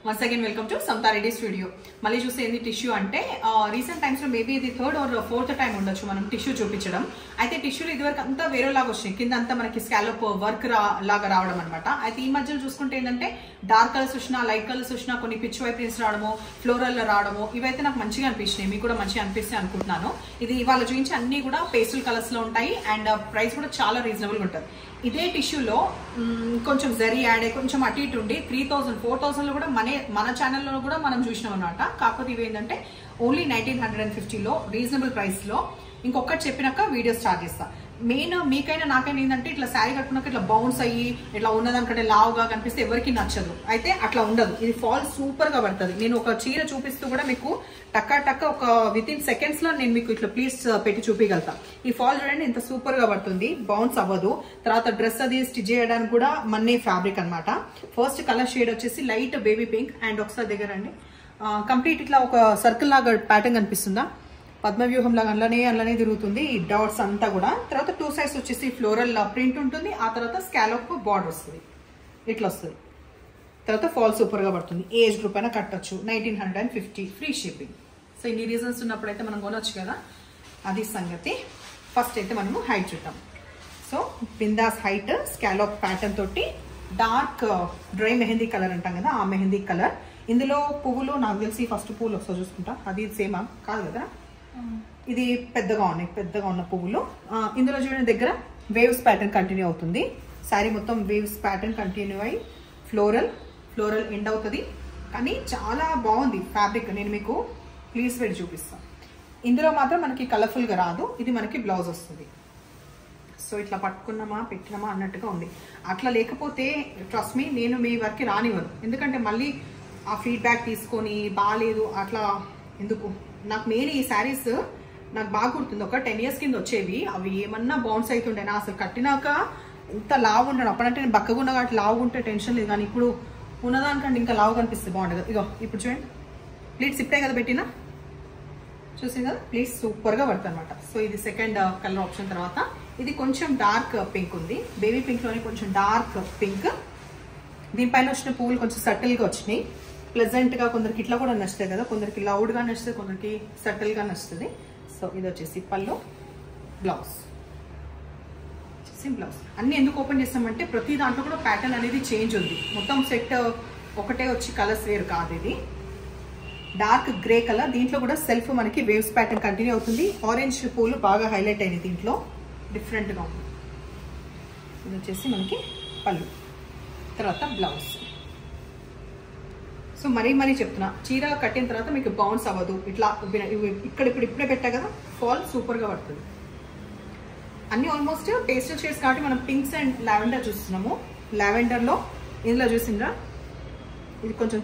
Once again, welcome to Samta Reddy's video. మళ్ళీ చూస్తే ఏంది టిష్యూ అంటే రీసెంట్ టైమ్స్ లో మేబీ ఇది థర్డ్ ఆర్ ఫోర్త్ టైం ఉండొచ్చు మనం టిష్యూ చూపించడం. అయితే టిష్యూలు ఇదివరకు అంతా వేరేలాగా వచ్చినాయి, కింద అంతా మనకి స్కాలప్ వర్క్ లాగా రావడం అనమాట. అయితే ఈ మధ్యలో చూసుకుంటే ఏంటంటే డార్క్ కలర్స్ వచ్చినా లైట్ కలర్స్ వచ్చినా కొన్ని పిచ్ వై ప్రింట్స్ రావడము, ఫ్లోరల్ రావడము, ఇవైతే నాకు మంచిగా అనిపించినాయి. మీకు కూడా మంచిగా అనిపిస్తాయి అనుకుంటున్నాను. ఇది ఇవాళ చూపించి అన్ని కూడా పేస్టల్ కలర్స్ లో ఉంటాయి అండ్ ప్రైస్ కూడా చాలా రీజనబుల్ గా ఉంటుంది. ఇదే టిష్యూలో కొంచెం జరీ యాడ్ అయ్యి కొంచెం అటు ఇటు ఉండి 3000 4000 లో కూడా మన ఛానల్లో కూడా మనం చూసినాం అనమాట. కాకపోతే ఇవి ఏంటంటే ఓన్లీ 1950 లో రీజనబుల్ ప్రైస్ లో. ఇంకొకటి చెప్పినాక వీడియో స్టార్ట్ చేస్తా. మెయిన్ మీకైనా నాకైనా ఏంటంటే ఇట్లా శారీ కట్టుకున్నాక ఇట్లా బౌన్స్ అయ్యి ఇట్లా ఉన్నదానికంటే లావుగా కనిపిస్తే ఎవరికి నచ్చదు. అయితే అట్లా ఉండదు, ఇది ఫాల్ సూపర్ గా పడుతుంది. నేను ఒక చీర చూపిస్తూ కూడా మీకు టక్క ఒక విత్ ఇన్ సెకండ్స్ లో నేను మీకు ఇట్లా ప్లీజ్ పెట్టి చూపించగలుగుతా. ఈ ఫాల్ చూడండి ఎంత సూపర్ గా పడుతుంది, బౌన్స్ అవ్వదు. తర్వాత డ్రెస్ అది స్టిచ్ చేయడానికి కూడా మన్నే ఫ్యాబ్రిక్ అనమాట. ఫస్ట్ కలర్ షేడ్ వచ్చేసి లైట్ బేబీ పింక్ అండ్ ఒకసారి దగ్గర అండి కంప్లీట్ ఇట్లా ఒక సర్కిల్ లాగా ప్యాటర్న్ కనిపిస్తుందా, పద్మవ్యూహం లాగా అలానే తిరుగుతుంది ఈ డాట్స్ అంతా కూడా. తర్వాత 2 సైడ్స్ వచ్చేసి ఫ్లోరల్ ప్రింట్ ఉంటుంది, ఆ తర్వాత స్కాలప్ బార్డర్ వస్తుంది, ఇట్లా వస్తుంది. తర్వాత ఫాల్ సూపర్ గా పడుతుంది. ఏజ్ గ్రూప్ అయినా కట్టొచ్చు. 1950 ఫ్రీ షిప్పింగ్. సో ఇన్ని రీజన్స్ ఉన్నప్పుడైతే మనం కొనొచ్చు కదా, అది సంగతి. ఫస్ట్ అయితే మనము హైట్ చూద్దాం. So bindaas height scallop pattern తోటి డార్క్ డ్రై మెహందీ కలర్ అంటాం కదా, ఆ మెహందీ కలర్. ఇందులో పువ్వులు నాకు తెలిసి ఫస్ట్ పువ్వులు ఒకసారి చూసుకుంటా, అది సేమా కాదు కదా, ఇది పెద్దగా ఉన్న పువ్వులు. ఇందులో చూడండి దగ్గర వేవ్స్ ప్యాటర్న్ కంటిన్యూ అవుతుంది. శారీ మొత్తం వేవ్స్ ప్యాటర్న్ కంటిన్యూ అయ్యి ఫ్లోరల్ ఎండ్ అవుతుంది. కానీ చాలా బాగుంది ఫ్యాబ్రిక్. నేను మీకు ప్లీజ్ పెట్టి చూపిస్తాను. ఇందులో మాత్రం మనకి కలర్ఫుల్గా రాదు, ఇది మనకి బ్లౌజ్ వస్తుంది. సో ఇట్లా పట్టుకున్నామా పెట్టినామా అన్నట్టుగా ఉంది. అట్లా లేకపోతే ట్రస్ట్ మీ నేను మీ వరకు రానివ్వను, ఎందుకంటే మళ్ళీ ఆ ఫీడ్బ్యాక్ తీసుకొని బాగాలేదు అట్లా ఎందుకు. నాకు మెయిన్ ఈ శారీస్ నాకు బాగా గుర్తుంది, ఒక 10 years కింద వచ్చేవి. అవి ఏమన్నా బౌన్స్ అవుతుండేనా, అసలు కట్టినాక ఇంత లావు ఉండడం. అప్పుడంటే నేను బక్కగున్నా కాబట్టి లావు ఉంటే టెన్షన్ లేదు, కానీ ఇప్పుడు ఉన్నదానికంటే ఇంకా లావు కనిపిస్తుంది, బాగుంటుంది. ఇగో ఇప్పుడు చూడండి ప్లీట్స్ ఇప్పుడే కదా పెట్టినా, చూసింది కదా ప్లీజ్ సూపర్గా పడుతుంది అనమాట. సో ఇది సెకండ్ కలర్ ఆప్షన్. తర్వాత ఇది కొంచెం డార్క్ పింక్ ఉంది, బేబీ పింక్లోనే కొంచెం డార్క్ పింక్. దీనిపైన వచ్చిన పువ్వులు కొంచెం సటిల్గా వచ్చినాయి, ప్లెజెంట్గా. కొందరికి ఇట్లా కూడా నచ్చుతుంది కదా, కొందరికి లౌడ్గా నచ్చుతుంది, కొందరికి సటిల్గా నచ్చుతుంది. సో ఇది వచ్చేసి పళ్ళు, బ్లౌజ్ అన్ని ఎందుకు ఓపెన్ చేస్తామంటే ప్రతి దాంట్లో కూడా ప్యాటర్న్ అనేది చేంజ్ ఉంది. మొత్తం సెట్ ఒకటే వచ్చి కలర్స్ వేరు కాదు. ఇది డార్క్ గ్రే కలర్, దీంట్లో కూడా సెల్ఫ్ మనకి వేవ్స్ ప్యాటర్న్ కంటిన్యూ అవుతుంది. ఆరెంజ్ పూలు బాగా హైలైట్ అయినాయి, దీంట్లో డిఫరెంట్గా ఉంది. ఇది వచ్చేసి మనకి పళ్ళు, తర్వాత బ్లౌజ్. సో మరీ చెప్తున్నా, చీర కట్టిన తర్వాత మీకు బౌన్స్ అవ్వదు. ఇట్లా ఇప్పుడే పెట్టా కదా, ఫాల్ సూపర్గా పడుతుంది. అన్ని ఆల్మోస్ట్ పేస్టల్ షేడ్స్ కాబట్టి మనం పింక్స్ అండ్ లావెండర్ చూస్తున్నాము. లావెండర్లో ఇందులో చూసిండ్రా, ఇది కొంచెం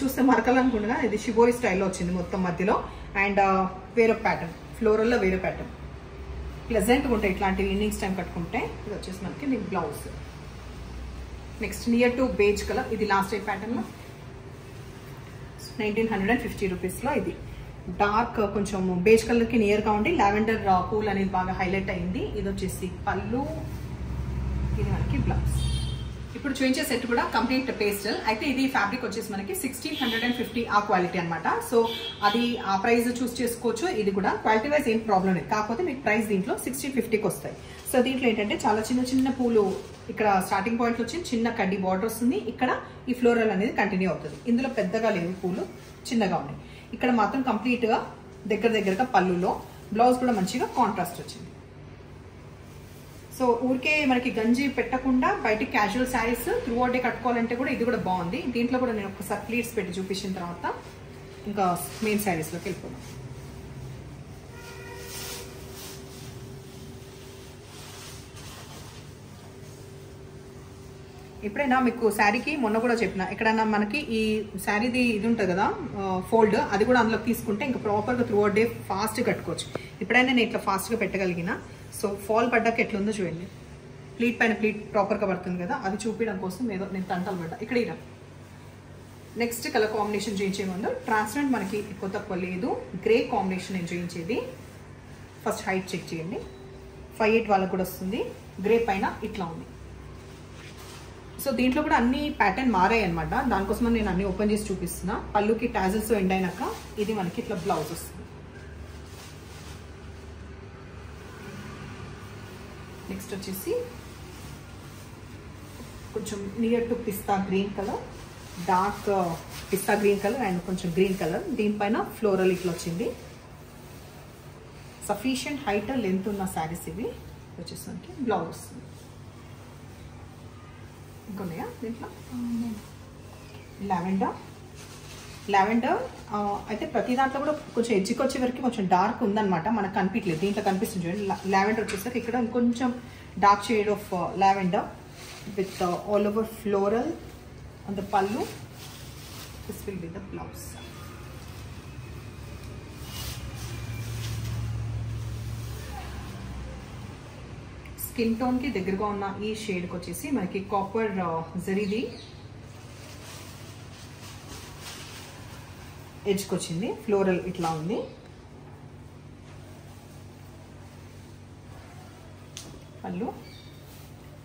చూస్తే మరకలు అనుకుంటున్నా, ఇది షిబోరి స్టైల్లో వచ్చింది మొత్తం మధ్యలో. అండ్ వేరే ప్యాటర్న్, ఫ్లోరల్లో వేరే ప్యాటర్న్, ప్లెజెంట్గా ఉంటాయి ఇట్లాంటివి ఈవినింగ్స్ టైం కట్టుకుంటే. ఇది వచ్చేసి మనకి దీని blouse. Next near to beige colour, ఇది లాస్ట్ టైప్ ప్యాటర్న్లో 1950 రూపీస్లో. ఇది డార్క్ కొంచెం బేజ్ కలర్కి నియర్గా ఉండి లావెండర్ పూల్ అనేది బాగా హైలైట్ అయింది. ఇది వచ్చేసి పళ్ళు, ఇది మనకి బ్లౌజ్. ఇప్పుడు చూపించే సెట్ కూడా కంప్లీట్ పేస్టల్. అయితే ఇది ఫ్యాబ్రిక్ వచ్చేసి మనకి 1650 ఆ క్వాలిటీ అనమాట. సో అది ఆ ప్రైస్ చూస్ చేసుకోవచ్చు. ఇది కూడా క్వాలిటీ వైజ్ ఏం ప్రాబ్లం లేదు, కాకపోతే మీకు ప్రైస్ దీంట్లో 1650కి వస్తాయి. సో దీంట్లో ఏంటంటే చాలా చిన్న పూలు ఇక్కడ స్టార్టింగ్ పాయింట్ వచ్చి చిన్న కడ్డీ బార్డర్ వస్తుంది. ఇక్కడ ఈ ఫ్లోరల్ అనేది కంటిన్యూ అవుతుంది. ఇందులో పెద్దగా లేవు పూలు, చిన్నగా ఉన్నాయి. ఇక్కడ మాత్రం కంప్లీట్గా దగ్గరగా పళ్ళులో. బ్లౌజ్ కూడా మంచిగా కాంట్రాస్ట్ వచ్చింది. సో ఊరికే మనకి గంజి పెట్టకుండా బయటికి casual saris throughout day కట్టుకోవాలంటే కూడా ఇది కూడా బాగుంది. దీంట్లో కూడా నేను ఒకసారి ప్లీట్స్ పెట్టి చూపించిన తర్వాత ఇంకా మెయిన్ శారీస్లోకి వెళ్ళిపోదాం. ఎప్పుడైనా మీకు శారీకి మొన్న కూడా చెప్పిన, ఎక్కడైనా మనకి ఈ శారీది ఇది ఉంటుంది కదా ఫోల్డ్, అది కూడా అందులో తీసుకుంటే ఇంకా ప్రాపర్గా త్రూ అవుట్ డే ఫాస్ట్ కట్టుకోవచ్చు. ఎప్పుడైనా నేను ఇట్లా ఫాస్ట్గా పెట్టగలిగిన. సో ఫాల్ పడ్డాక ఎట్లుందో చూడండి, ప్లీట్ పైన ప్లీట్ ప్రాపర్గా పడుతుంది కదా, అది చూపించడం కోసం ఏదో నేను తంటలు పడ్డా. ఇక్కడ ఇలా నెక్స్ట్ కలర్ కాంబినేషన్ చేయించే ముందు ట్రాన్స్పరెంట్ మనకి ఎక్కువ తక్కువ లేదు, గ్రే కాంబినేషన్ నేను చేయించేది. ఫస్ట్ హైట్ చెక్ చేయండి, 5'8" వాళ్ళకు కూడా వస్తుంది. గ్రే పైన ఇట్లా ఉంది. సో దీంట్లో కూడా అన్ని ప్యాటర్న్ మారాయి అనమాట. దానికోసం నేను అన్ని ఓపెన్ చేసి చూపిస్తున్నా. పళ్ళుకి టాజిల్స్ ఎండ్ అయినాక ఇది మనకి ఇట్లా బ్లౌజ్ వస్తుంది. నెక్స్ట్ వచ్చేసి కొంచెం near to pista green colour, dark pista green colour and కొంచెం గ్రీన్ కలర్. దీనిపైన ఫ్లోరల్ ఇట్లా వచ్చింది. సఫిషియంట్ హైట్ లెంత్ ఉన్న శారీస్ ఇవి. వచ్చేసి మనకి బ్లౌజ్ వస్తుంది. ఇంకొన్నాయా దీంట్లో? లావెండర్ అయితే ప్రతి దాంట్లో కూడా కొంచెం ఎడ్జ్కి వచ్చే వరకు కొంచెం డార్క్ ఉందన్నమాట, మనకు కనిపించలేదు. దీంట్లో కనిపిస్తుంది చూడండి. లావెండర్ వచ్చేసరికి ఇక్కడ ఇంకొంచెం dark shade of lavender with all over floral on the pallu. This will be the blouse. Skin tone కి దగ్గరగా ఉన్న ఈ షేడ్ కి వచ్చేసి మనకి కాపర్ జరీది ఎడ్జ్ కి వచ్చింది. ఫ్లోరల్ ఇట్లా ఉంది. పళ్ళు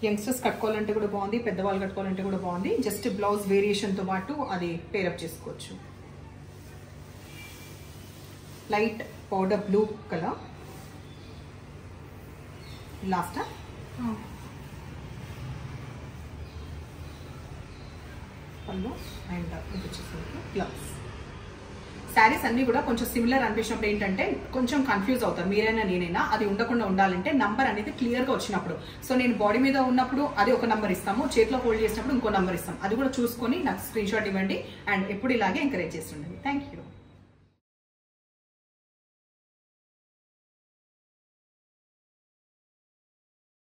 యంగ్స్టర్స్ కట్టుకోవాలంటే కూడా బాగుంది, పెద్దవాళ్ళు కట్టుకోవాలంటే కూడా బాగుంది. జస్ట్ బ్లౌజ్ వేరియేషన్ తో పాటు అది పేరప్ చేసుకోవచ్చు. Light powder blue colour last పళ్ళు అండ్ ఇది వచ్చేసరికి బ్లౌజ్. శారీస్ అన్ని కూడా కొంచెం సిమిలర్ అనిపించినప్పుడు ఏంటంటే కొంచెం కన్ఫ్యూజ్ అవుతారు, మీరైనా నేనైనా. అది ఉండకుండా ఉండాలంటే నంబర్ అనేది క్లియర్గా వచ్చినప్పుడు. సో నేను బాడీ మీద ఉన్నప్పుడు అది ఒక నంబర్ ఇస్తాము, చేతిలో హోల్డ్ చేసినప్పుడు ఇంకో నంబర్ ఇస్తాం. అది కూడా చూసుకొని నాకు స్క్రీన్ షాట్ ఇవ్వండి అండ్ ఎప్పుడు ఇలాగే ఎంకరేజ్ చేస్తుండండి. Thank you.